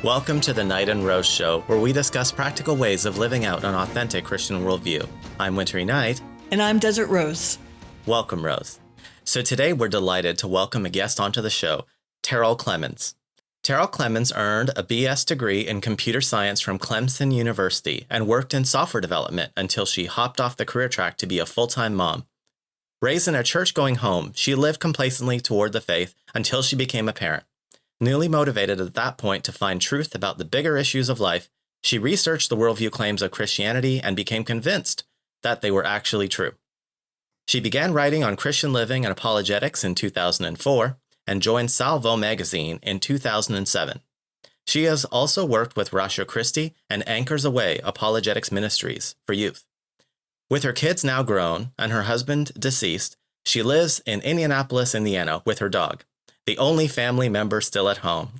Welcome to the Knight and Rose Show, where we discuss practical ways of living out an authentic Christian worldview. I'm Wintery Knight. And I'm Desert Rose. Welcome, Rose. So today we're delighted to welcome a guest onto the show, Terrell Clemmons. Terrell Clemmons earned a BS degree in computer science from Clemson University and worked in software development until she hopped off the career track to be a full-time mom. Raised in a church-going home, she lived complacently toward the faith until she became a parent. Newly motivated at that point to find truth about the bigger issues of life, she researched the worldview claims of Christianity and became convinced that they were actually true. She began writing on Christian living and apologetics in 2004 and joined Salvo magazine in 2007. She has also worked with Ratio Christi and Anchors Away Apologetics Ministries for youth. With her kids now grown and her husband deceased, she lives in Indianapolis, Indiana with her dog, the only family member still at home.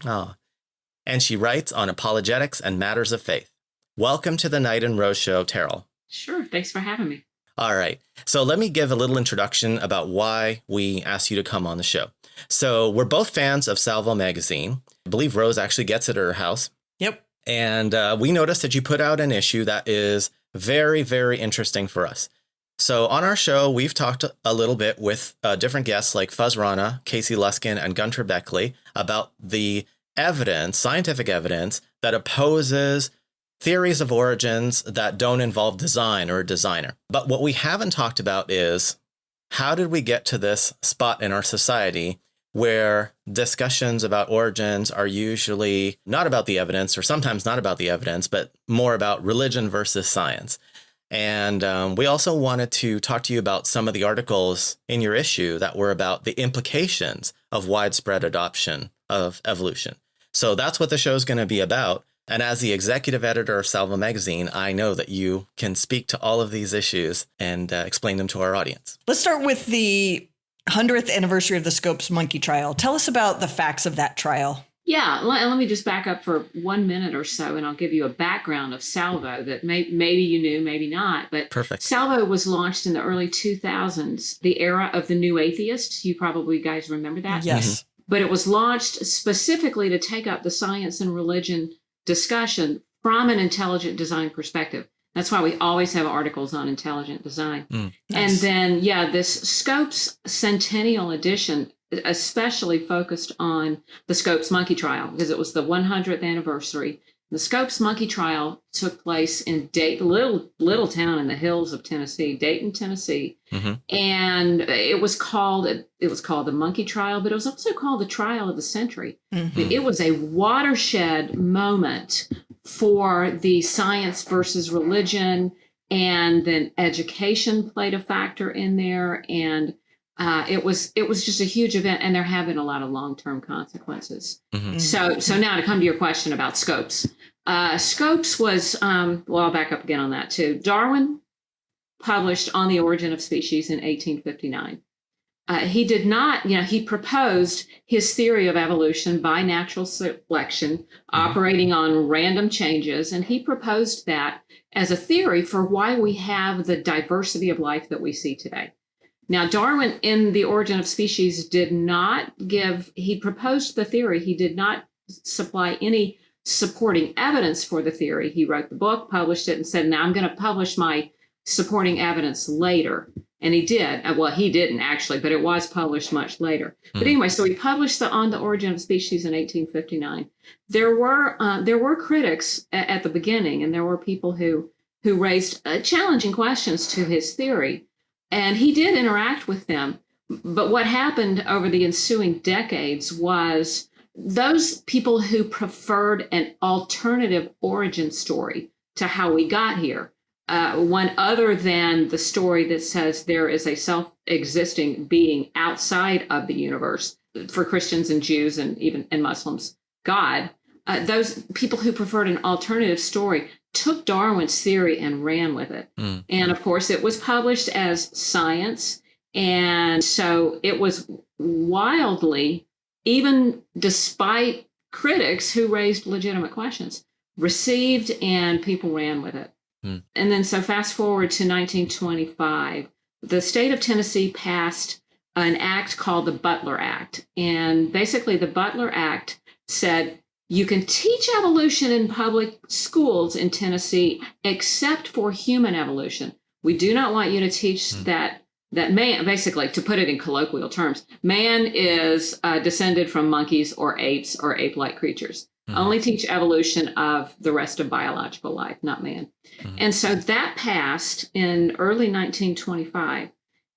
And she writes on apologetics and matters of faith. Welcome to the Knight and Rose Show, Terrell. Sure. Thanks for having me. All right. So let me give a little introduction about why we asked you to come on the show. So we're both fans of Salvo magazine. I believe Rose actually gets it at her house. Yep. And we noticed that you put out an issue that is very, very interesting for us. So on our show, we've talked a little bit with different guests like Fuzz Rana, Casey Luskin, and Gunter Beckley about the evidence, scientific evidence, that opposes theories of origins that don't involve design or a designer. But what we haven't talked about is how did we get to this spot in our society where discussions about origins are usually not about the evidence, or sometimes not about the evidence, but more about religion versus science. And we also wanted to talk to you about some of the articles in your issue that were about the implications of widespread adoption of evolution. So that's what the show is going to be about. And as the executive editor of Salvo magazine, I know that you can speak to all of these issues and explain them to our audience. Let's start with the 100th anniversary of the Scopes monkey trial. Tell us about the facts of that trial. Yeah, let me just back up for 1 minute or so, and I'll give you a background of Salvo that maybe you knew, maybe not. But Perfect. Salvo was launched in the early 2000s, the era of the new atheists. You probably guys remember that? Yes. Mm-hmm. But it was launched specifically to take up the science and religion discussion from an intelligent design perspective. That's why we always have articles on intelligent design. Nice. And then, this Scopes Centennial Edition especially focused on the Scopes monkey trial because it was the 100th anniversary. The Scopes monkey trial took place in little town in the hills of Tennessee, Dayton, Tennessee. Mm-hmm. And it was called the monkey trial, but it was also called the trial of the century. Mm-hmm. It was a watershed moment for the science versus religion, and then education played a factor in there. And it was just a huge event, and there have been a lot of long-term consequences. Mm-hmm. So now to come to your question about Scopes. Scopes was, I'll back up again on that too. Darwin published On the Origin of Species in 1859. He did not, he proposed his theory of evolution by natural selection, operating on random changes, and he proposed that as a theory for why we have the diversity of life that we see today. Now, Darwin, in The Origin of Species, he proposed the theory. He did not supply any supporting evidence for the theory. He wrote the book, published it, and said, now I'm going to publish my supporting evidence later. And he did. Well, he didn't actually, but it was published much later. Mm-hmm. But anyway, so he published On the Origin of Species in 1859. There were critics at the beginning, and there were people who raised challenging questions to his theory. And he did interact with them. But what happened over the ensuing decades was those people who preferred an alternative origin story to how we got here, one other than the story that says there is a self-existing being outside of the universe, for Christians and Jews and even Muslims, God, those people who preferred an alternative story took Darwin's theory and ran with it. Mm. And of course, it was published as science. And so it was wildly, even despite critics who raised legitimate questions, received, and people ran with it. Mm. And then so fast forward to 1925, the state of Tennessee passed an act called the Butler Act. And basically the Butler Act said you can teach evolution in public schools in Tennessee, except for human evolution. We do not want you to teach that man, basically, to put it in colloquial terms, man is descended from monkeys or apes or ape-like creatures. Only teach evolution of the rest of biological life, not man. And so that passed in early 1925.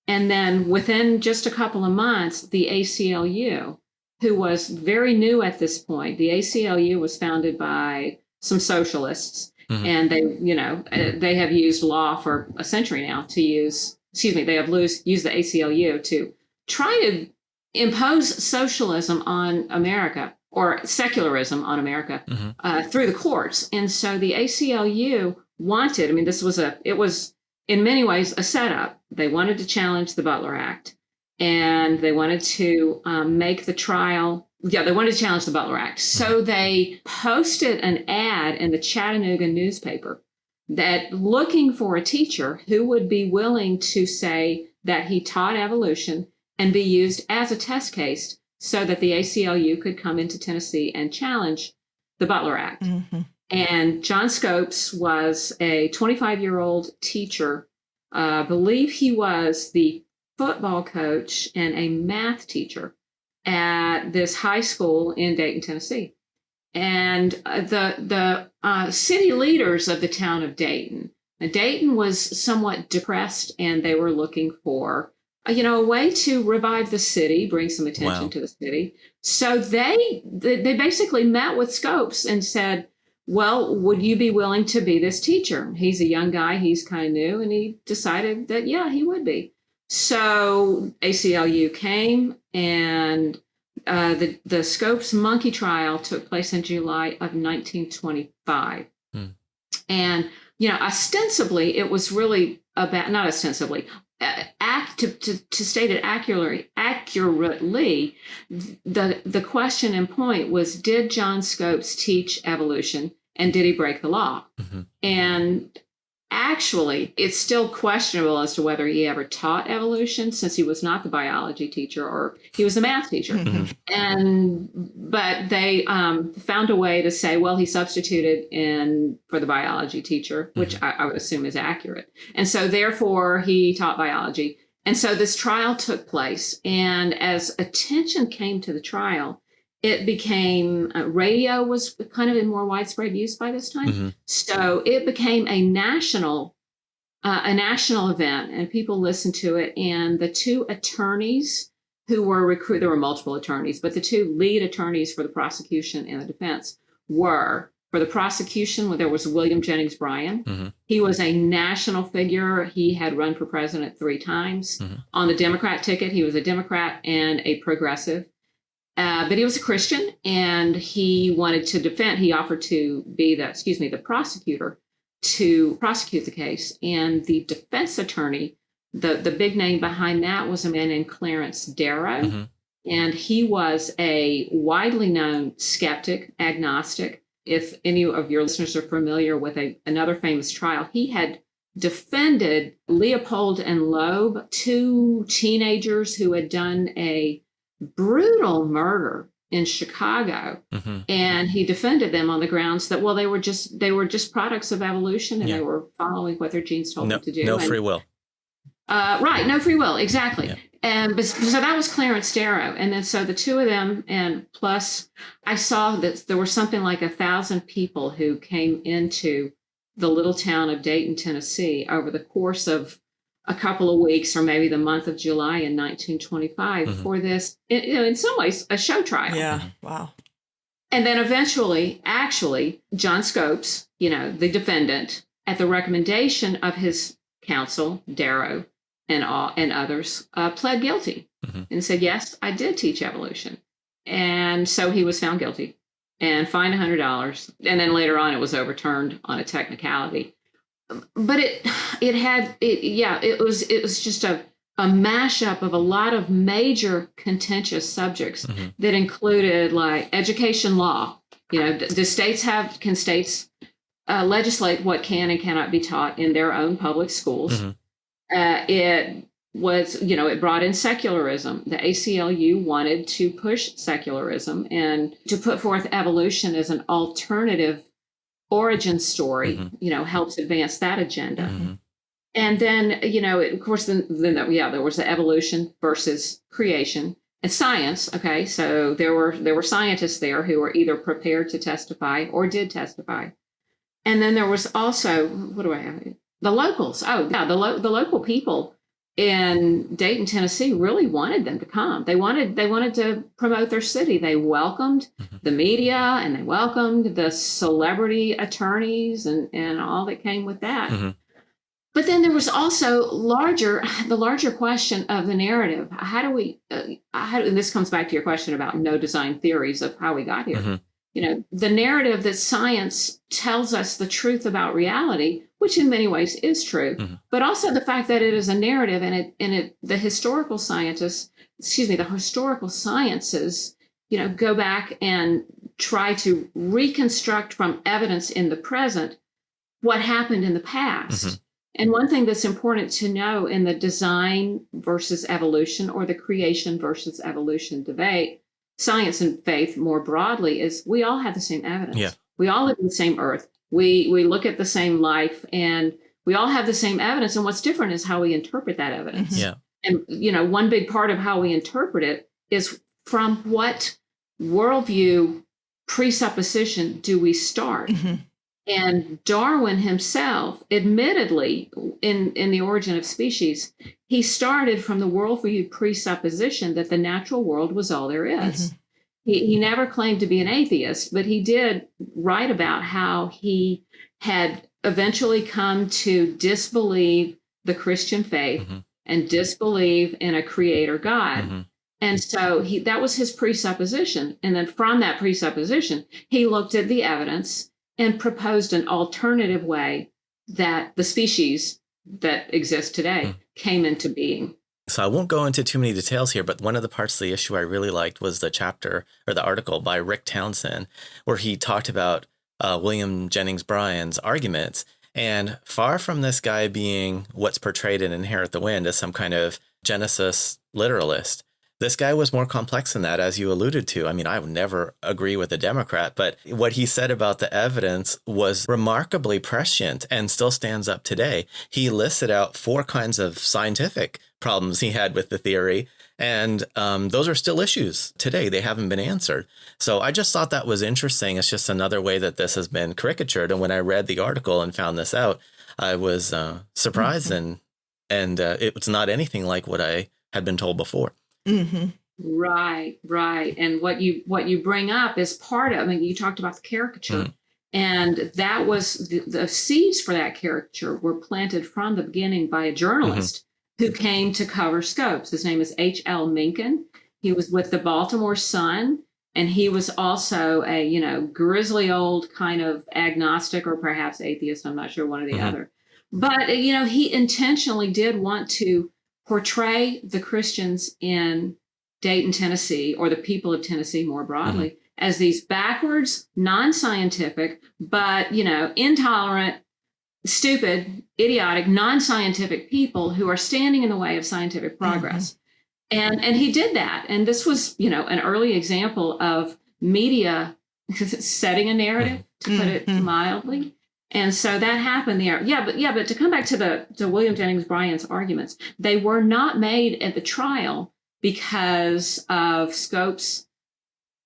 And then within just a couple of months, the ACLU, who was very new at this point, the ACLU was founded by some socialists, and they have used law for a century now they have used the ACLU to try to impose socialism on America, or secularism on America, through the courts. And so the ACLU wanted, it was in many ways a setup. They wanted to challenge the Butler Act, and they wanted to make the trial. Yeah, they wanted to challenge the Butler Act. So they posted an ad in the Chattanooga newspaper that looking for a teacher who would be willing to say that he taught evolution and be used as a test case so that the ACLU could come into Tennessee and challenge the Butler Act. And John Scopes was a 25-year-old teacher. I believe he was the football coach and a math teacher at this high school in Dayton, Tennessee. And the city leaders of the town of Dayton was somewhat depressed, and they were looking for a way to revive the city, bring some attention to the city. So they basically met with Scopes and said, well, would you be willing to be this teacher? He's a young guy, he's kind of new, and he decided that, yeah, he would be. So ACLU came, and the Scopes monkey trial took place in July of 1925. And, ostensibly, it was really about, not ostensibly, to state it accurately, the question in point was, did John Scopes teach evolution, and did he break the law? And actually, it's still questionable as to whether he ever taught evolution, since he was not the biology teacher, or he was the math teacher. But they found a way to say, well, he substituted in for the biology teacher, which I would assume is accurate. And so therefore he taught biology. And so this trial took place. And as attention came to the trial, it became, radio was kind of in more widespread use by this time. So it became a national event, and people listened to it. And the two attorneys who were recruited, there were multiple attorneys, but the two lead attorneys for the prosecution and the defense were, for the prosecution, there was William Jennings Bryan. He was a national figure. He had run for president 3 times. On the Democrat ticket, he was a Democrat and a progressive. But he was a Christian, and he wanted to defend. He offered to be the prosecutor to prosecute the case. And the defense attorney, the big name behind that, was a man named Clarence Darrow. And he was a widely known skeptic, agnostic. If any of your listeners are familiar with another famous trial, he had defended Leopold and Loeb, 2 teenagers who had done a brutal murder in Chicago, and he defended them on the grounds that, well, they were just products of evolution, and they were following what their genes told them to do. No free will. Right, no free will, exactly. And so that was Clarence Darrow, and then so the two of them, and plus I saw that there were something like 1,000 people who came into the little town of Dayton, Tennessee, over the course of a couple of weeks, or maybe the month of July in 1925, for this, in some ways, a show trial. Yeah, wow. And then eventually, actually, John Scopes, the defendant, at the recommendation of his counsel, Darrow, and others, pled guilty and said, yes, I did teach evolution. And so he was found guilty and fined $100. And then later on, it was overturned on a technicality. But it was just a mashup of a lot of major contentious subjects that included, like, education law. Can states legislate what can and cannot be taught in their own public schools? It was, it brought in secularism. The ACLU wanted to push secularism and to put forth evolution as an alternative origin story, helps advance that agenda. Mm-hmm. And then, of course, then there was the evolution versus creation and science. Okay, so there were scientists there who were either prepared to testify or did testify. And then there was also, what do I have? The locals. Oh, yeah, the local people in Dayton, Tennessee, really wanted them to come. They wanted to promote their city. They welcomed the media and they welcomed the celebrity attorneys and all that came with that. Mm-hmm. But then there was also the larger question of the narrative. How do we, and this comes back to your question about no design theories of how we got here. Mm-hmm. The narrative that science tells us the truth about reality, which in many ways is true, but also the fact that it is a narrative and the historical sciences, go back and try to reconstruct from evidence in the present what happened in the past. Mm-hmm. And one thing that's important to know in the design versus evolution or the creation versus evolution debate, science and faith more broadly, is we all have the same evidence. Yeah. We all live in the same earth. We look at the same life and we all have the same evidence. And what's different is how we interpret that evidence. Yeah. And, one big part of how we interpret it is from what worldview presupposition do we start? Mm-hmm. And Darwin himself, admittedly, in The Origin of Species, he started from the worldview presupposition that the natural world was all there is. Mm-hmm. He never claimed to be an atheist, but he did write about how he had eventually come to disbelieve the Christian faith and disbelieve in a creator God. Mm-hmm. And so that was his presupposition. And then from that presupposition, he looked at the evidence and proposed an alternative way that the species that exist today came into being. So I won't go into too many details here, but one of the parts of the issue I really liked was the chapter or the article by Rick Townsend, where he talked about William Jennings Bryan's arguments. And far from this guy being what's portrayed in Inherit the Wind as some kind of Genesis literalist, this guy was more complex than that, as you alluded to. I mean, I would never agree with a Democrat, but what he said about the evidence was remarkably prescient and still stands up today. He listed out 4 kinds of scientific problems he had with the theory, and those are still issues today. They haven't been answered. So I just thought that was interesting. It's just another way that this has been caricatured. And when I read the article and found this out, I was surprised, and it was not anything like what I had been told before. Mm-hmm. Right. And what you bring up is part of, you talked about the caricature, and that was the seeds for that caricature were planted from the beginning by a journalist who came to cover Scopes. His name is H.L. Mencken. He was with the Baltimore Sun, and he was also a, grizzly old kind of agnostic or perhaps atheist. I'm not sure, one or the other. But, he intentionally did want to portray the Christians in Dayton, Tennessee, or the people of Tennessee more broadly, as these backwards, non-scientific, but, intolerant, stupid, idiotic, non-scientific people who are standing in the way of scientific progress. And he did that. And this was, an early example of media setting a narrative, to put it mildly. And so that happened there. But to come back to William Jennings Bryan's arguments, they were not made at the trial because of Scopes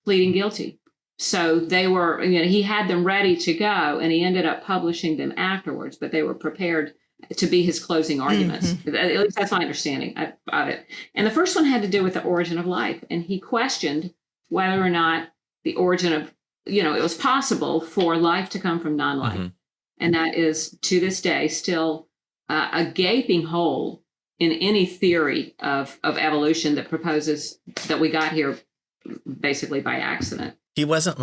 pleading guilty. So they were, he had them ready to go, and he ended up publishing them afterwards, but they were prepared to be his closing arguments. At least that's my understanding of it. And the first one had to do with the origin of life. And he questioned whether or not the origin of, it was possible for life to come from non-life. And that is, to this day, still a gaping hole in any theory of evolution that proposes that we got here basically by accident. He wasn't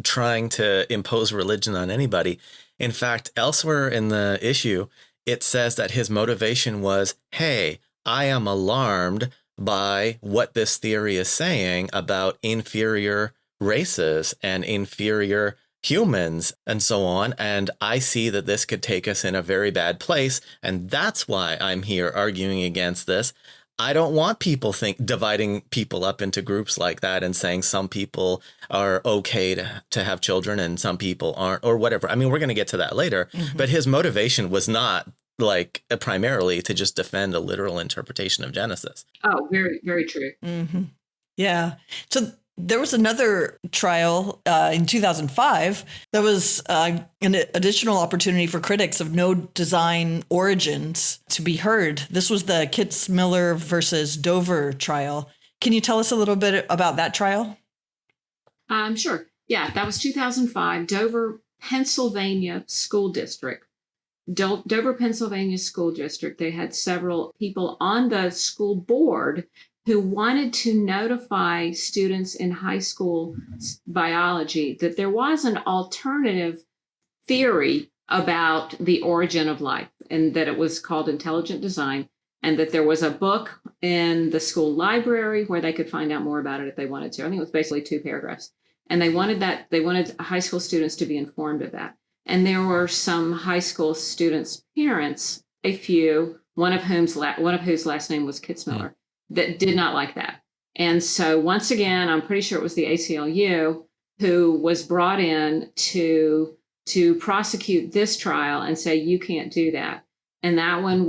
trying to impose religion on anybody. In fact, elsewhere in the issue, it says that his motivation was, hey, I am alarmed by what this theory is saying about inferior races and inferior humans and so on. And I see that this could take us in a very bad place. And that's why I'm here arguing against this. I don't want people dividing people up into groups like that and saying some people are okay to have children and some people aren't, or whatever. I mean, we're going to get to that later, but his motivation was not like primarily to just defend a literal interpretation of Genesis. Oh, very, very true. Yeah. So there was another trial in 2005. There was an additional opportunity for critics of no design origins to be heard. This was the Kitzmiller versus Dover trial. Can you tell us a little bit about that trial? Sure. Yeah, that was 2005, Dover, Pennsylvania School District. Dover, Pennsylvania School District. They had several people on the school board who wanted to notify students in high school biology that there was an alternative theory about the origin of life, and that it was called intelligent design, and that there was a book in the school library where they could find out more about it if they wanted to. I think it was basically 2 paragraphs. And they wanted high school students to be informed of that. And there were some high school students' parents, a few, one of whose last name was Kitzmiller, that did not like that. And so once again, I'm pretty sure it was the ACLU who was brought in to prosecute this trial and say, you can't do that. And that one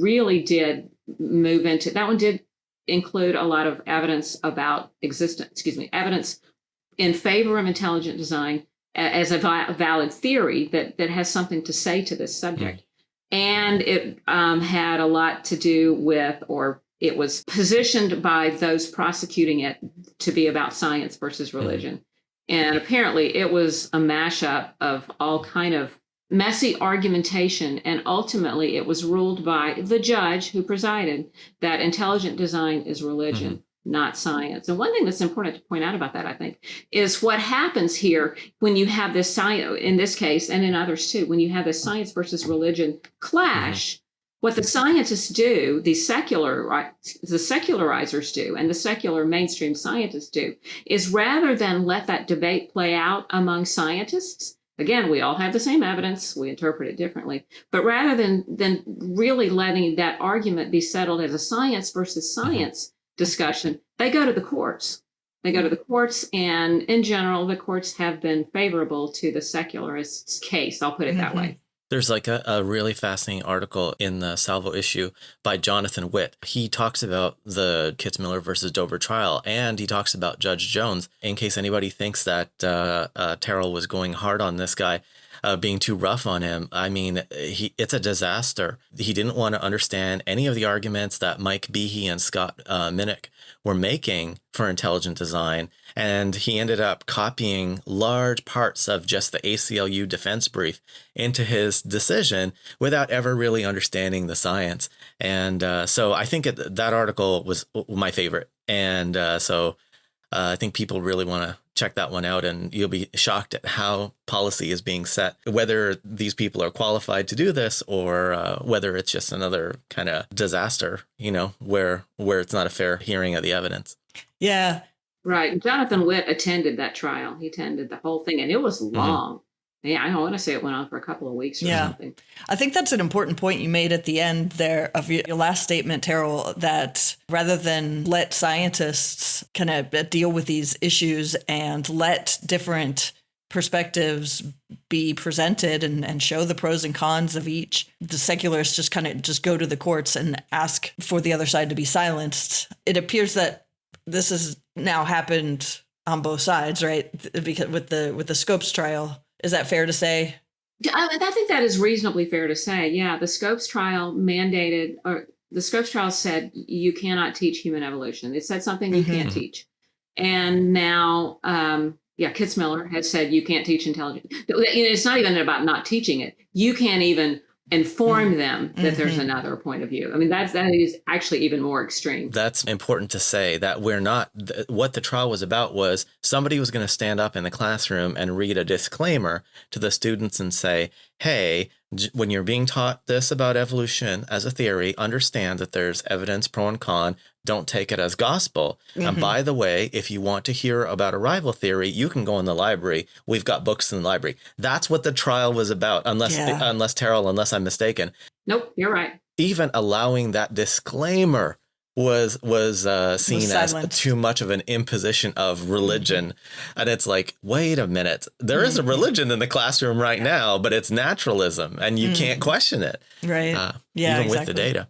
really did include a lot of evidence about evidence in favor of intelligent design as a valid theory that has something to say to this subject. And it had a lot to do with, or it was positioned by those prosecuting it to be about science versus religion. And apparently it was a mashup of all kind of messy argumentation. And ultimately it was ruled by the judge who presided that intelligent design is religion, not science. And one thing that's important to point out about that, I think, is what happens here when you have this science, in this case, and in others too, when you have this science versus religion clash, what the scientists do, the secularizers do, and the secular mainstream scientists do, is rather than let that debate play out among scientists, again, we all have the same evidence, we interpret it differently, but rather than really letting that argument be settled as a science versus science discussion, they go to the courts. They go to the courts, and in general, the courts have been favorable to the secularists' case. I'll put it that way. There's like a really fascinating article in the Salvo issue by Jonathan Witt. He talks about the Kitzmiller versus Dover trial, and he talks about Judge Jones, in case anybody thinks that Terrell was going hard on this guy, being too rough on him. I mean, it's a disaster. He didn't want to understand any of the arguments that Mike Behe and Scott Minnick were making for intelligent design. And he ended up copying large parts of just the ACLU defense brief into his decision without ever really understanding the science. And so I think that article was my favorite. And so I think people really want to check that one out, and you'll be shocked at how policy is being set, whether these people are qualified to do this or whether it's just another kind of disaster, where it's not a fair hearing of the evidence. Yeah. Right. Jonathan Witt attended that trial. He attended the whole thing, and it was long. Yeah, I want to say it went on for a couple of weeks or something. I think that's an important point you made at the end there of your last statement, Terrell, that rather than let scientists kind of deal with these issues and let different perspectives be presented and show the pros and cons of each, the secularists just go to the courts and ask for the other side to be silenced. It appears that this has now happened on both sides, right? Because with the Scopes trial. Is that fair to say? I think that is reasonably fair to say. Yeah, the Scopes trial said you cannot teach human evolution. It said something you can't teach. And now, Kitzmiller has said you can't teach intelligence. It's not even about not teaching it. You can't even inform them that there's another point of view. I mean, that is actually even more extreme. That's important to say, that we're not, what the trial was about was somebody was going to stand up in the classroom and read a disclaimer to the students and say, hey, when you're being taught this about evolution as a theory, understand that there's evidence pro and con. Don't take it as gospel. And by the way, if you want to hear about arrival theory, you can go in the library. We've got books in the library. That's what the trial was about, unless I'm mistaken. Nope, you're right. Even allowing that disclaimer was seen as too much of an imposition of religion. And it's like, wait a minute, there is a religion in the classroom right now, but it's naturalism and you can't question it. Right. Even with the data.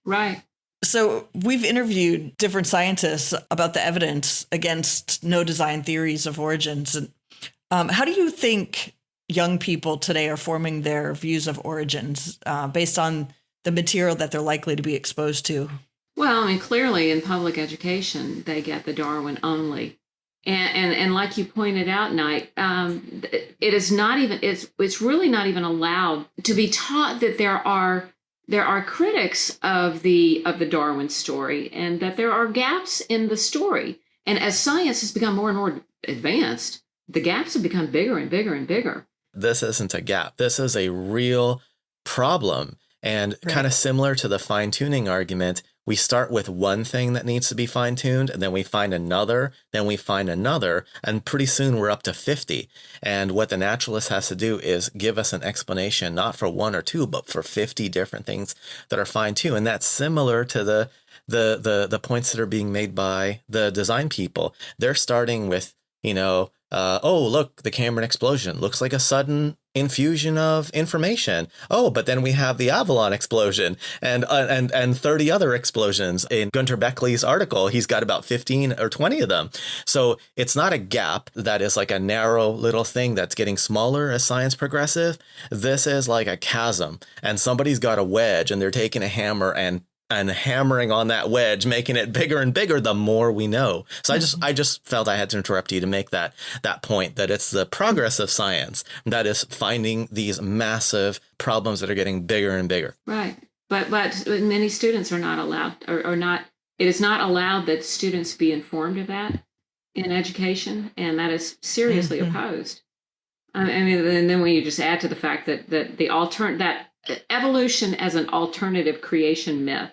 Right. So we've interviewed different scientists about the evidence against no design theories of origins. And how do you think young people today are forming their views of origins based on the material that they're likely to be exposed to? Well, I mean, clearly in public education, they get the Darwin only. And like you pointed out, Knight, it is not even, it's really not even allowed to be taught that there are critics of the Darwin story and that there are gaps in the story. And as science has become more and more advanced, the gaps have become bigger and bigger and bigger. This isn't a gap. This is a real problem. And kind of similar to the fine-tuning argument, we start with one thing that needs to be fine-tuned, and then we find another, then we find another, and pretty soon we're up to 50. And what the naturalist has to do is give us an explanation, not for one or two, but for 50 different things that are fine-tuned. And that's similar to the points that are being made by the design people. They're starting with, oh, look, the Cambrian explosion looks like a sudden infusion of information. Oh, but then we have the Avalon explosion and 30 other explosions. In Gunter Beckley's article, he's got about 15 or 20 of them. So it's not a gap that is like a narrow little thing that's getting smaller as science progresses. This is like a chasm, and somebody's got a wedge and they're taking a hammer and hammering on that wedge, making it bigger and bigger the more we know. So I just felt I had to interrupt you to make that point, that it's the progress of science that is finding these massive problems that are getting bigger and bigger. Right. But many students are not allowed or not. It is not allowed that students be informed of that in education. And that is seriously opposed. I mean, and then when you just add to the fact that that evolution as an alternative creation myth.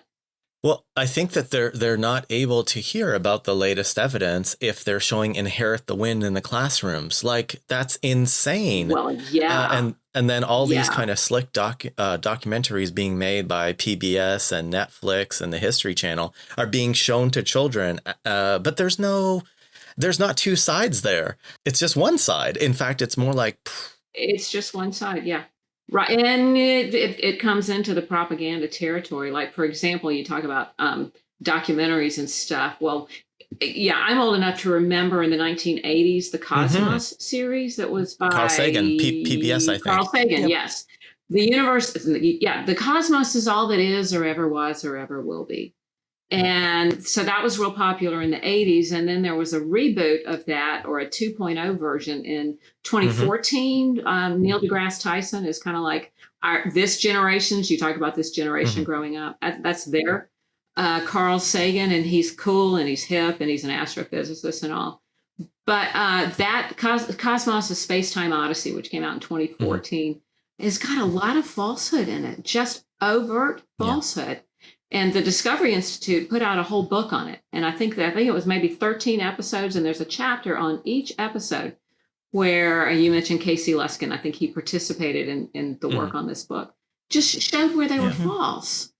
Well, I think that they're not able to hear about the latest evidence if they're showing Inherit the Wind in the classrooms. Like, that's insane. Well, yeah. And then all these kind of slick documentaries being made by PBS and Netflix and the History Channel are being shown to children. But there's not two sides there. It's just one side. In fact, it's more like... It's just one side, yeah. Right. And it comes into the propaganda territory. Like, for example, you talk about documentaries and stuff. Well, yeah, I'm old enough to remember in the 1980s, the Cosmos series that was by Carl Sagan, PBS, I think. Carl Sagan, yes. The universe, the cosmos is all that is or ever was or ever will be. And so that was real popular in the 80s. And then there was a reboot of that, or a 2.0 version in 2014. Neil deGrasse Tyson is kind of like this generation's, you talk about this generation growing up. That's there. Carl Sagan, and he's cool and he's hip and he's an astrophysicist and all. But that Cosmos, a Space-Time Odyssey, which came out in 2014, has got a lot of falsehood in it, just overt falsehood. And the Discovery Institute put out a whole book on it. And I think it was maybe 13 episodes. And there's a chapter on each episode where you mentioned Casey Luskin. I think he participated in the work on this book, just showed where they were false.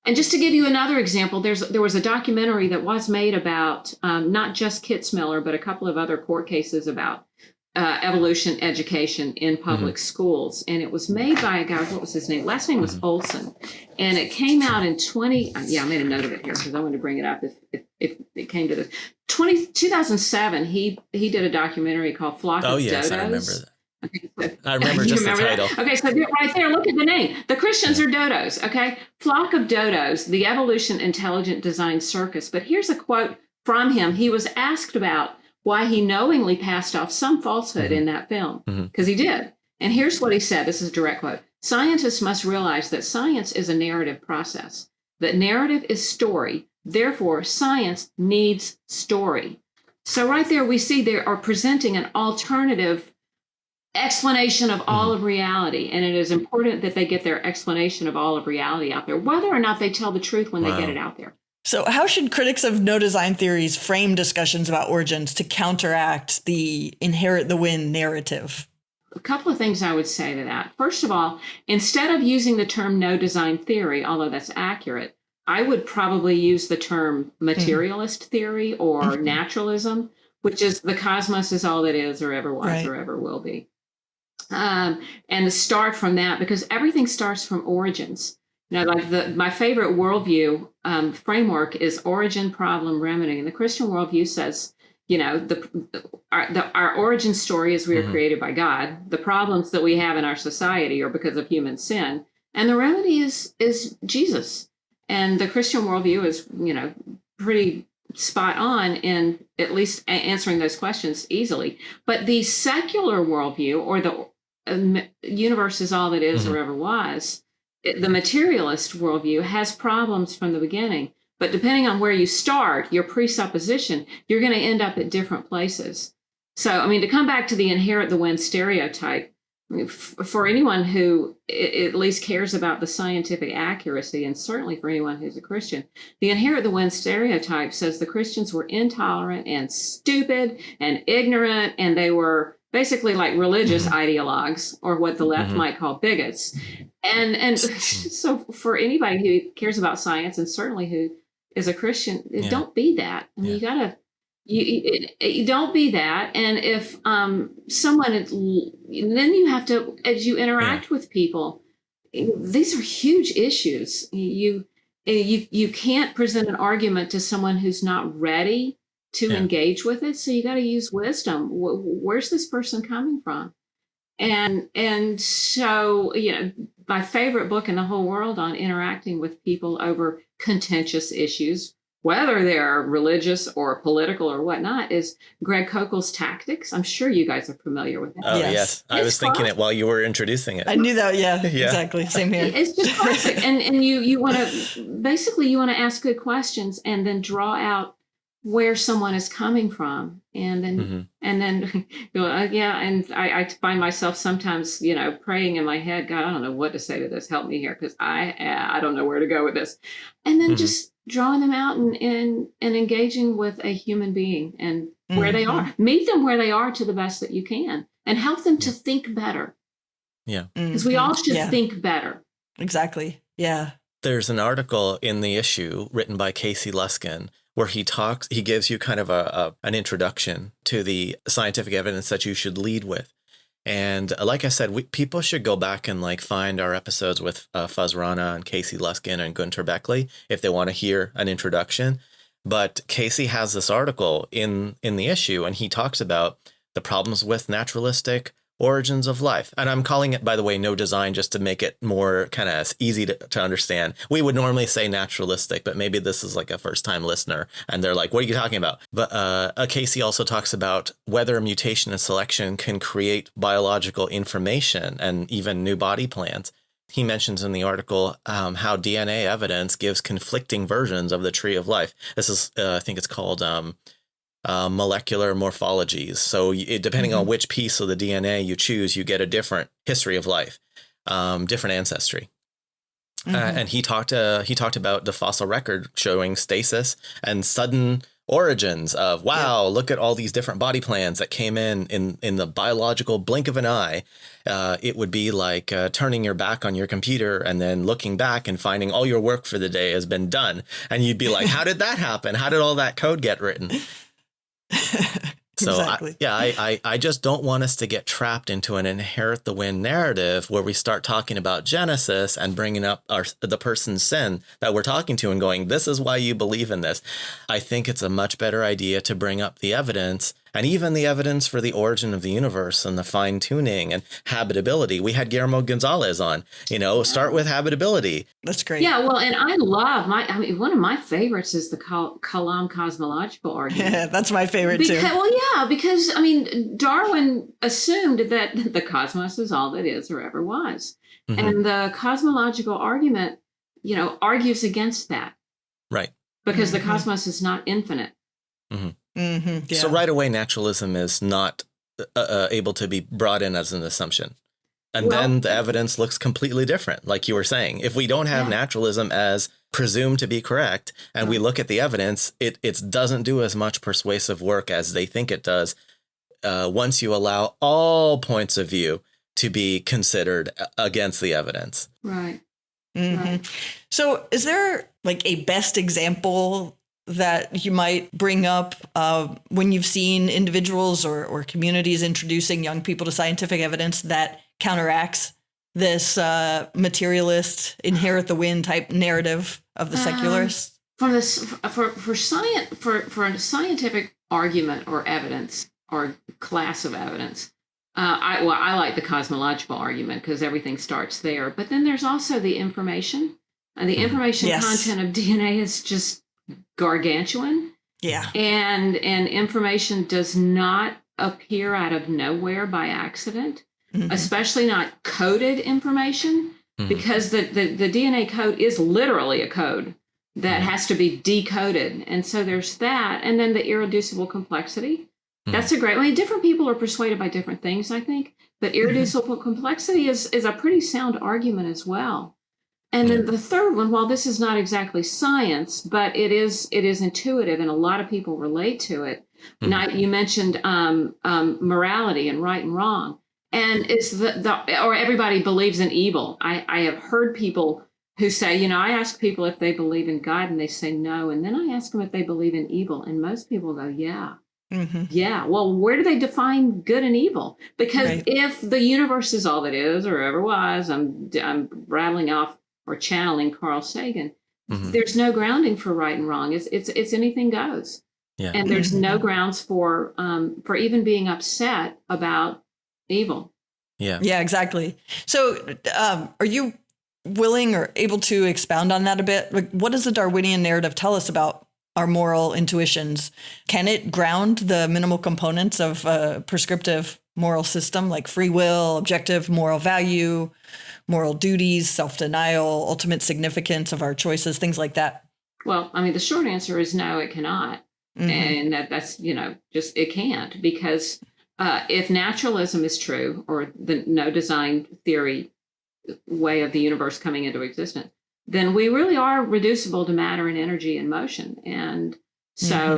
And just to give you another example, there was a documentary that was made about not just Kitzmiller, but a couple of other court cases about evolution education in public schools. And it was made by a guy, what was his name? Last name was Olson. And it came out in I made a note of it here because I wanted to bring it up if it came to this. 2007, he did a documentary called Flock of Dodos. Oh, yes, I remember that. Okay, so, I remember just the title. Okay, so right there, look at the name. The Christians are dodos, okay? Flock of Dodos, the Evolution Intelligent Design Circus. But here's a quote from him. He was asked about why he knowingly passed off some falsehood in that film, because he did. And here's what he said. This is a direct quote. Scientists must realize that science is a narrative process, that narrative is story. Therefore, science needs story. So right there, we see they are presenting an alternative explanation of all of reality. And it is important that they get their explanation of all of reality out there, whether or not they tell the truth when they get it out there. So how should critics of no design theories frame discussions about origins to counteract the inherit the win narrative? A couple of things I would say to that. First of all, instead of using the term no design theory, although that's accurate, I would probably use the term materialist theory or naturalism, which is the cosmos is all that is or ever was or ever will be. And to start from that, because everything starts from origins. Like my favorite worldview framework is origin, problem, remedy. And the Christian worldview says, our origin story is we are created by God. The problems that we have in our society are because of human sin. And the remedy is Jesus. And the Christian worldview is, pretty spot on in at least answering those questions easily. But the secular worldview, or the universe is all that is or ever was, the materialist worldview has problems from the beginning. But depending on where you start, your presupposition, you're going to end up at different places. So, to come back to the inherit the win stereotype, for anyone who at least cares about the scientific accuracy, and certainly for anyone who's a Christian, the inherit the win stereotype says the Christians were intolerant and stupid and ignorant, and they were basically like religious ideologues, or what the left might call bigots. And so for anybody who cares about science, and certainly who is a Christian, don't be that. You gotta, you don't be that. And if someone, then you have to, as you interact with people, these are huge issues. You can't present an argument to someone who's not ready to engage with it. So you got to use wisdom. Where's this person coming from? And so, my favorite book in the whole world on interacting with people over contentious issues, whether they're religious or political or whatnot, is Greg Koukল's Tactics. I'm sure you guys are familiar with that. Oh, yes. I was thinking it while you were introducing it. I knew that. Yeah, exactly. Same here. It's just classic. And you want to ask good questions and then draw out where someone is coming from, and then and I find myself sometimes praying in my head, God, I don't know what to say to this, help me here, because I don't know where to go with this, and then just drawing them out and engaging with a human being and where they are, meet them where they are to the best that you can, and help them to think better. Because we all should think better. Exactly. There's an article in the issue written by Casey Luskin where he gives you kind of an introduction to the scientific evidence that you should lead with. And like I said, people should go back and find our episodes with Fuzz Rana and Casey Luskin and Gunter Beckley if they want to hear an introduction. But Casey has this article in the issue, and he talks about the problems with naturalistic origins of life. And I'm calling it, by the way, no design, just to make it more kind of easy to understand. We would normally say naturalistic, but maybe this is like a first time listener and they're like, what are you talking about? But Casey also talks about whether mutation and selection can create biological information and even new body plans. He mentions in the article how DNA evidence gives conflicting versions of the tree of life. This is, I think it's called molecular morphologies. So depending on which piece of the DNA you choose, you get a different history of life, different ancestry. And he talked about the fossil record showing stasis and sudden origins of, look at all these different body plans that came in the biological blink of an eye. It would be like turning your back on your computer and then looking back and finding all your work for the day has been done. And you'd be like, how did that happen? How did all that code get written? So exactly. I just don't want us to get trapped into an inherit the win narrative where we start talking about Genesis and bringing up the person's sin that we're talking to and going, this is why you believe in this. I think it's a much better idea to bring up the evidence, and even the evidence for the origin of the universe and the fine tuning and habitability. We had Guillermo Gonzalez on, start with habitability. That's great. Yeah, well, and I love one of my favorites is the Kalam cosmological argument. Yeah, that's my favorite too. Because Darwin assumed that the cosmos is all that is or ever was. And the cosmological argument, argues against that. Right. Because the cosmos is not infinite. So right away, naturalism is not able to be brought in as an assumption. And Well, then the evidence looks completely different, like you were saying. If we don't have Yeah. naturalism as presumed to be correct, and we look at the evidence, it doesn't do as much persuasive work as they think it does once you allow all points of view to be considered against the evidence. right. Mhm. So is there like a best example that you might bring up when you've seen individuals or communities introducing young people to scientific evidence that counteracts this materialist, inherit the win type narrative of the secularists? From this, for a scientific argument or evidence or class of evidence, I like the cosmological argument because everything starts there. But then there's also the information, and the information Yes. content of DNA is just gargantuan, Yeah. and information does not appear out of nowhere by accident, Mhm. especially not coded information, because the DNA code is literally a code that has to be decoded. And so there's that. And then the irreducible complexity. That's a great way. Different people are persuaded by different things, I think. But irreducible complexity is a pretty sound argument as well. And then the third one, while this is not exactly science, but it is intuitive, and a lot of people relate to it. Now, you mentioned morality and right and wrong, and it's or everybody believes in evil. I have heard people who say, I ask people if they believe in God, and they say no, and then I ask them if they believe in evil, and most people go, yeah. Yeah. Well, where do they define good and evil? Because if the universe is all that is or ever was, I'm rattling off or channeling Carl Sagan. There's no grounding for right and wrong. It's anything goes. Yeah. And there's no grounds for even being upset about evil. Yeah. Yeah, exactly. So are you willing or able to expound on that a bit? Like, what does the Darwinian narrative tell us about our moral intuitions? Can it ground the minimal components of a prescriptive moral system like free will, objective moral value, moral duties, self-denial, ultimate significance of our choices, things like that? Well, I mean, the short answer is no, it cannot. And that's, just it can't, because if naturalism is true, or the no design theory way of the universe coming into existence, then we really are reducible to matter and energy and motion. And so,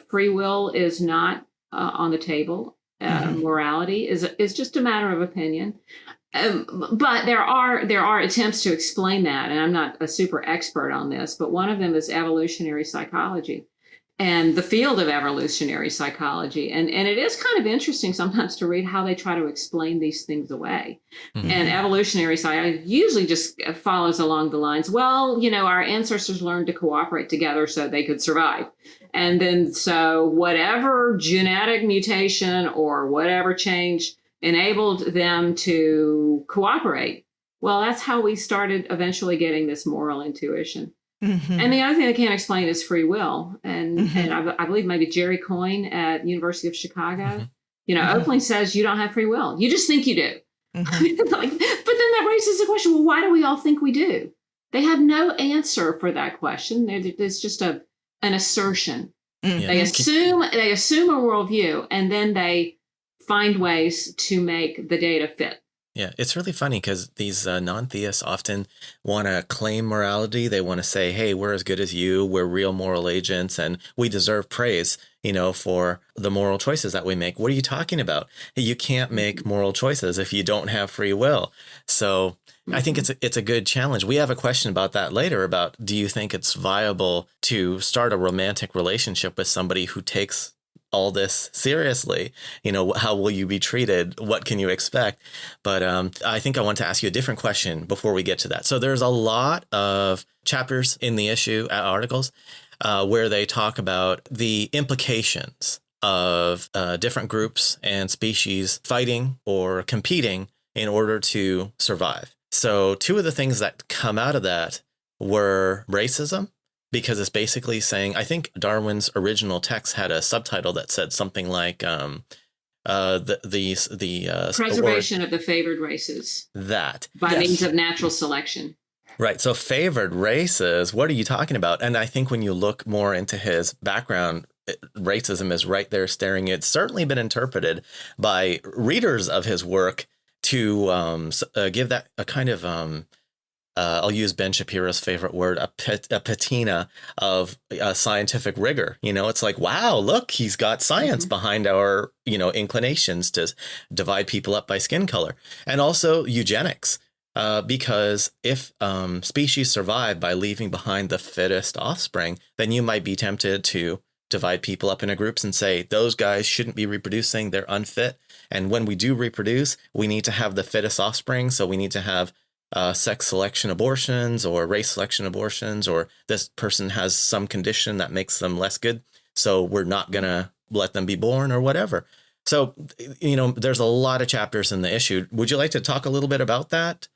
free will is not on the table. Morality is just a matter of opinion. But there are attempts to explain that, and I'm not a super expert on this, but one of them is evolutionary psychology and the field of evolutionary psychology. And it is kind of interesting sometimes to read how they try to explain these things away. And evolutionary psychology usually just follows along the lines, well, our ancestors learned to cooperate together so they could survive. And then so whatever genetic mutation or whatever change enabled them to cooperate. Well, that's how we started eventually getting this moral intuition. And the other thing they can't explain is free will. And I believe maybe Jerry Coyne at University of Chicago, Oakland says you don't have free will. You just think you do. But then that raises the question, well, why do we all think we do? They have no answer for that question. It's just an assertion. They assume a worldview, and then they find ways to make the data fit. Yeah, it's really funny because these non-theists often want to claim morality. They want to say, hey, we're as good as you. We're real moral agents and we deserve praise, for the moral choices that we make. What are you talking about? You can't make moral choices if you don't have free will. So I think it's a good challenge. We have a question about that later about, do you think it's viable to start a romantic relationship with somebody who takes all this seriously? How will you be treated? What can you expect? But I think I want to ask you a different question before we get to that. So there's a lot of chapters in the issue, articles, where they talk about the implications of different groups and species fighting or competing in order to survive. So two of the things that come out of that were racism, because it's basically saying, I think Darwin's original text had a subtitle that said something like the preservation of the favored races by means of natural selection. Right. So favored races, what are you talking about? And I think when you look more into his background racism is right there staring. It's certainly been interpreted by readers of his work to give that a kind of I'll use Ben Shapiro's favorite word, a patina of scientific rigor. It's like, wow, look, he's got science behind our, inclinations to divide people up by skin color, and also eugenics. Because if species survive by leaving behind the fittest offspring, then you might be tempted to divide people up into groups and say, those guys shouldn't be reproducing, they're unfit. And when we do reproduce, we need to have the fittest offspring. So we need to have sex selection abortions or race selection abortions, or this person has some condition that makes them less good, so we're not going to let them be born or whatever. So, there's a lot of chapters in the issue. Would you like to talk a little bit about that?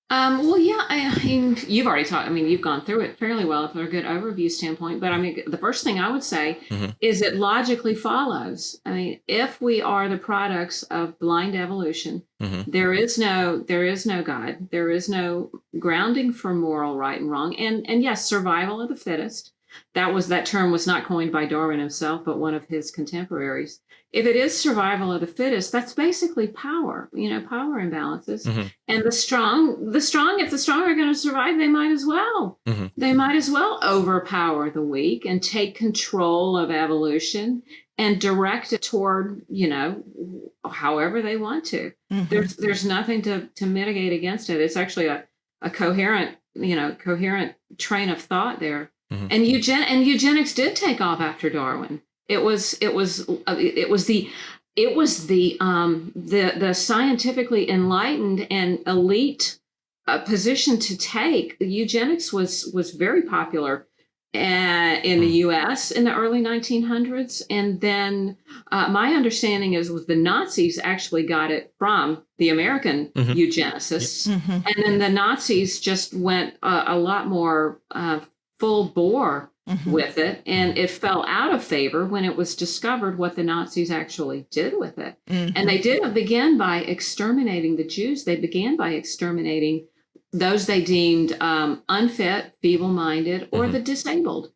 Well, yeah, I mean, you've already talked, you've gone through it fairly well from a good overview standpoint. But the first thing I would say is it logically follows. If we are the products of blind evolution, there is no God, there is no grounding for moral right and wrong. And yes, survival of the fittest. That term was not coined by Darwin himself, but one of his contemporaries. If it is survival of the fittest, that's basically power, power imbalances. And the strong, if the strong are going to survive, they might as well. They might as well overpower the weak and take control of evolution and direct it toward, however they want to. There's nothing to mitigate against it. It's actually a coherent train of thought there. And eugenics did take off after Darwin. It was the scientifically enlightened and elite position to take. Eugenics was very popular in the U.S. in the early 1900s, and then my understanding is the Nazis actually got it from the American eugenicists, and then the Nazis just went a lot more full bore with it, and it fell out of favor when it was discovered what the Nazis actually did with it. And they didn't begin by exterminating the Jews. They began by exterminating those they deemed unfit, feeble-minded, or the disabled.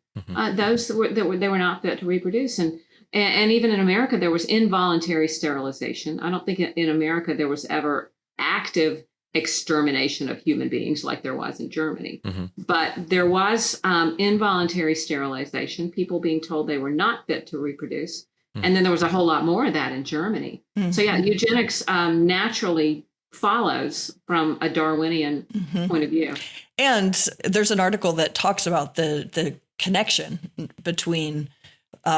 Those that were not fit to reproduce. And even in America, there was involuntary sterilization. I don't think in America there was ever active extermination of human beings like there was in Germany. But there was involuntary sterilization, people being told they were not fit to reproduce. And then there was a whole lot more of that in Germany. So yeah, eugenics naturally follows from a Darwinian point of view. And there's an article that talks about the connection between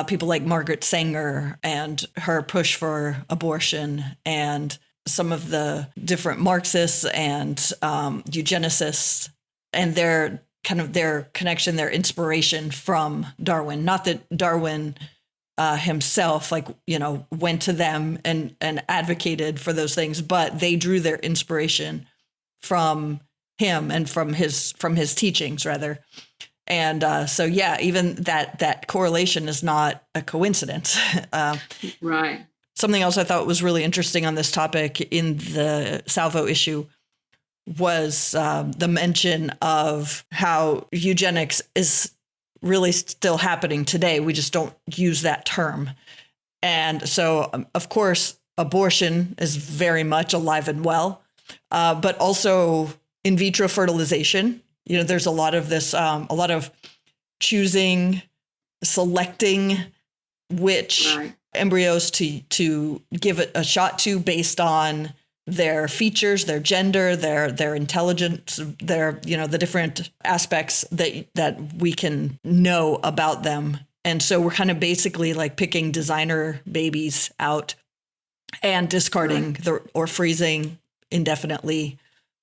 people like Margaret Sanger and her push for abortion, and some of the different Marxists and eugenicists, and their connection, their inspiration from Darwin. Not that Darwin himself, went to them and advocated for those things, but they drew their inspiration from him and from his teachings, rather. And so, yeah, even that correlation is not a coincidence. Right. Something else I thought was really interesting on this topic in the Salvo issue was the mention of how eugenics is really still happening today. We just don't use that term. And so, of course, abortion is very much alive and well, but also in vitro fertilization. There's a lot of this, a lot of selecting which embryos to give it a shot to based on their features, their gender, their intelligence, the different aspects that we can know about them. And so we're kind of basically like picking designer babies out and discarding or freezing indefinitely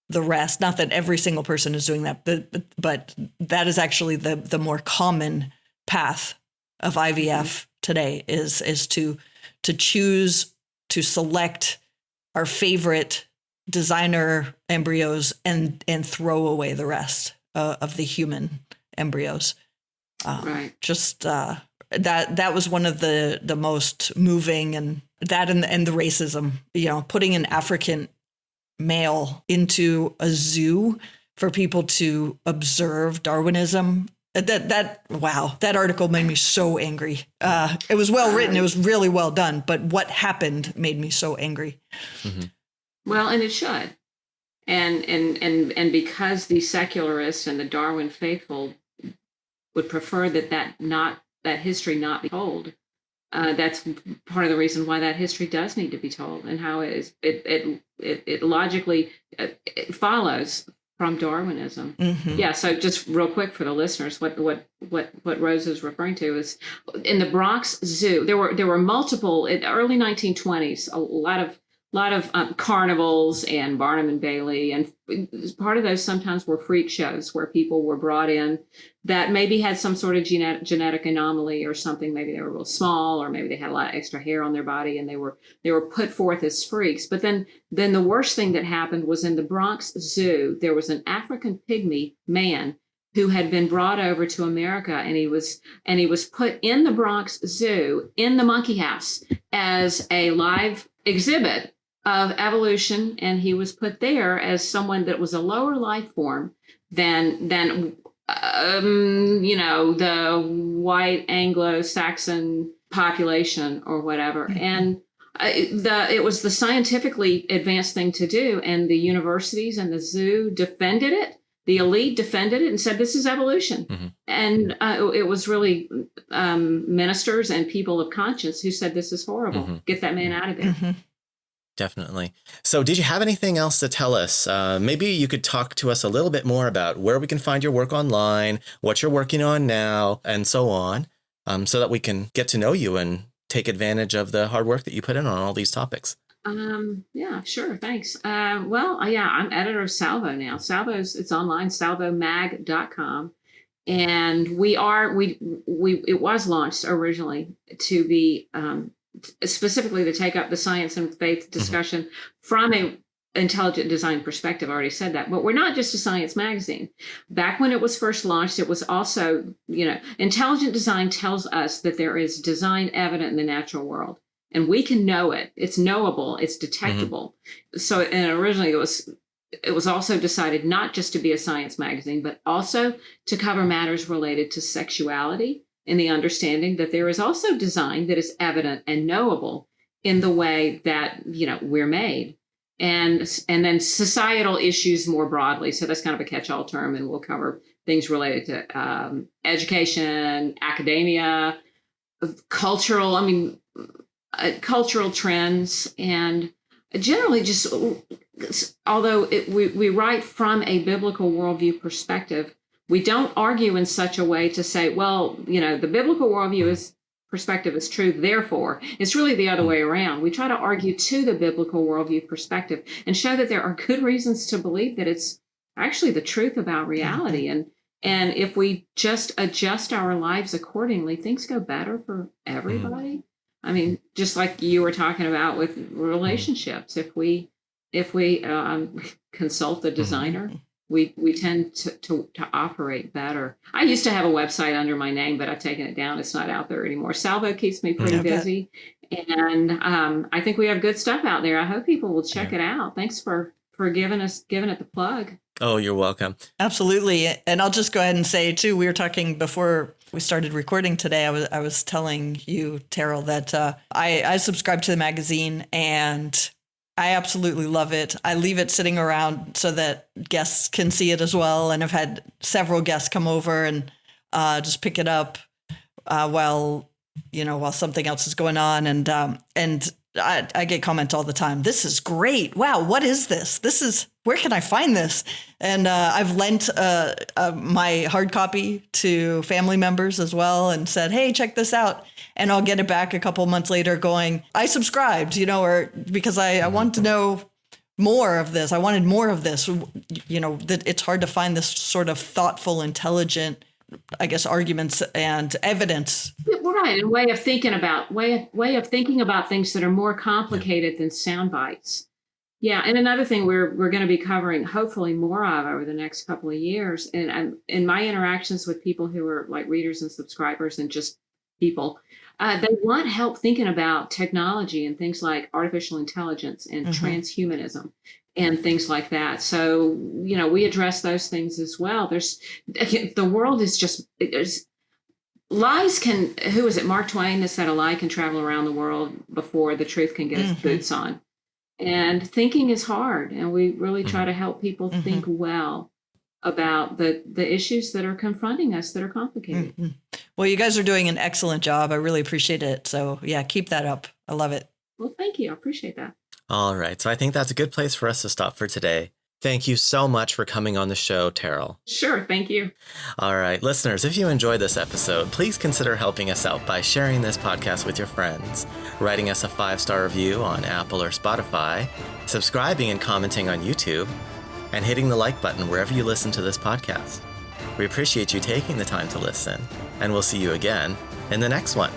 the rest. Not that every single person is doing that, but that is actually the more common path of IVF today is to choose to select our favorite designer embryos and throw away the rest of the human embryos. Just that was one of the most moving, and that and the racism, putting an African male into a zoo for people to observe Darwinism That article made me so angry. It was well written. It was really well done. But what happened made me so angry. Mm-hmm. Well, and it should. And because the secularists and the Darwin faithful would prefer that history not be told, that's part of the reason why that history does need to be told, and how it logically it follows from Darwinism. Mm-hmm. Yeah. So just real quick for the listeners, what Rose is referring to is in the Bronx Zoo. There were multiple in the early 1920s. A lot of carnivals and Barnum and Bailey, and part of those sometimes were freak shows where people were brought in that maybe had some sort of genetic anomaly or something. Maybe they were real small, or maybe they had a lot of extra hair on their body, and they were put forth as freaks. But then the worst thing that happened was in the Bronx Zoo, there was an African pygmy man who had been brought over to America, and he was put in the Bronx Zoo in the monkey house as a live exhibit of evolution, and he was put there as someone that was a lower life form than the white Anglo-Saxon population or whatever. Mm-hmm. And it was the scientifically advanced thing to do, and the universities and the zoo defended it. The elite defended it and said, this is evolution. Mm-hmm. And it was really ministers and people of conscience who said, this is horrible. Mm-hmm. Get that man out of there. Mm-hmm. Definitely. So did you have anything else to tell us? Maybe you could talk to us a little bit more about where we can find your work online, what you're working on now, and so on, so that we can get to know you and take advantage of the hard work that you put in on all these topics. Yeah, sure. Thanks. I'm editor of Salvo now. It's online, salvomag.com. And it was launched originally to be, specifically to take up the science and faith discussion mm-hmm. from a intelligent design perspective. I already said that, but we're not just a science magazine. Back when it was first launched, it was also, intelligent design tells us that there is design evident in the natural world, and we can know it. It's knowable. It's detectable. Mm-hmm. So, and originally it was also decided not just to be a science magazine, but also to cover matters related to sexuality, in the understanding that there is also design that is evident and knowable in the way that, we're made. And then societal issues more broadly. So that's kind of a catch-all term, and we'll cover things related to education, academia, cultural trends, and generally just, although we write from a biblical worldview perspective, we don't argue in such a way to say, well, the biblical worldview perspective is true, therefore. It's really the other way around. We try to argue to the biblical worldview perspective and show that there are good reasons to believe that it's actually the truth about reality. And if we just adjust our lives accordingly, things go better for everybody. I mean, just like you were talking about with relationships, if we consult the designer, we tend to operate better. I used to have a website under my name, but I've taken it down. It's not out there anymore. Salvo keeps me pretty busy. And I think we have good stuff out there. I hope people will check it out. Thanks for giving it the plug. Oh, you're welcome. Absolutely. And I'll just go ahead and say, too, we were talking before we started recording today. I was telling you, Terrell, that I subscribe to the magazine, and I absolutely love it. I leave it sitting around so that guests can see it as well. And I've had several guests come over and just pick it up while something else is going on. And I get comments all the time. This is great. Wow. What is this? Where can I find this? And I've lent my hard copy to family members as well and said, hey, check this out. And I'll get it back a couple months later going, I subscribed, or because I want to know more of this. I wanted more of this. That it's hard to find this sort of thoughtful, intelligent, I guess, arguments and evidence. Right. And way of thinking about things that are more complicated than sound bites. Yeah. And another thing we're going to be covering hopefully more of over the next couple of years. And in my interactions with people who are like readers and subscribers and just people, They want help thinking about technology and things like artificial intelligence and transhumanism and things like that. So, we address those things as well. The world is just, lies can, who is it? Mark Twain that said a lie can travel around the world before the truth can get its boots on. And thinking is hard. And we really try to help people think well about the issues that are confronting us that are complicated. Well, you guys are doing an excellent job. I really appreciate it. So yeah, keep that up. I love it. Well, thank you. I appreciate that. All right. So I think that's a good place for us to stop for today. Thank you so much for coming on the show, Terrell. Sure. Thank you. All right. Listeners, if you enjoyed this episode, please consider helping us out by sharing this podcast with your friends, writing us a 5-star review on Apple or Spotify, subscribing and commenting on YouTube, and hitting the like button wherever you listen to this podcast. We appreciate you taking the time to listen, and we'll see you again in the next one.